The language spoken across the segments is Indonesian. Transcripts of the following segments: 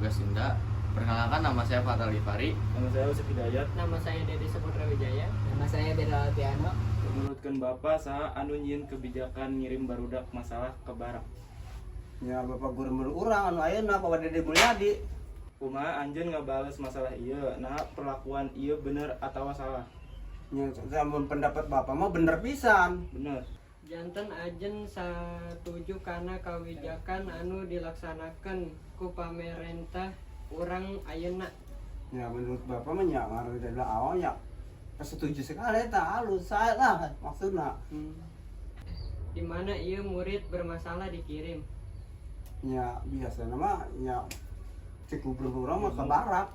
Yoga Sunda. Perkenalkan, nama saya Fatali Fari. Nama saya Usep Hidayat. Nama saya Dedi Saputra Wijaya. Nama saya Bella Alpiano. Menurutkan Bapak saha anu nyieun kebijakan ngirim barudak masalah ke barak. Ya Bapak guru urang anu ayeuna Bapak Dede Mulyadi. Kumaha anjeun ngabales masalah ieu? Nah, perlakuan ieu bener atawa salah? Ya sampun pendapat Bapak mah bener pisan. Bener. Janten ajen satuju karena kebijakan anu dilaksanakan ku pamerentah urang ayeuna. Ya menurut Bapak mah nya ngaran dari awalnya setuju sekali eta halus saya lah maksudna. Di mana ieu murid bermasalah dikirim. Ya biasa mah ya cek gubernur urang mah ke barak.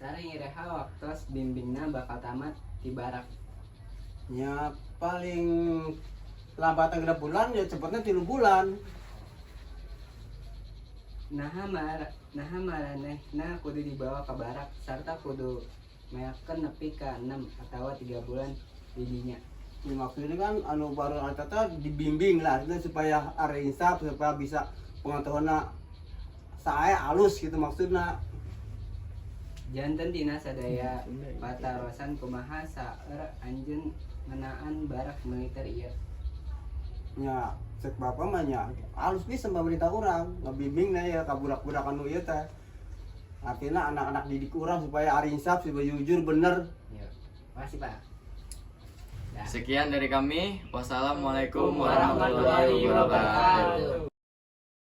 Sareng ireha waktos bimbingna bakal tamat di barak. Ya paling lambatan 3 bulan ya cepetnya 3 bulan. Naha maranehna kudu dibawa ke barak sarta kudu meyakeun nepi ka 6 atawa 3 bulan di dinya. Ya, maksudnya kan anu baru kata dibimbing lah itu supaya are insaf supaya bisa pengetahuan saya halus gitu maksudnya. Janten dina sadaya patarosan kumaha saeur anjeun ngenaan barak militer ieu. Ya cek Bapak mah nya halus bisa pemerintah orang ngebimbing na ya ka budak-budak anu ieu teh. Artinya anak-anak didik orang supaya ari insaf supaya jujur bener. Ya. Makasih, Pak. Sekian dari kami. Wassalamualaikum Warahmatullahi warahmatullahi wabarakatuh.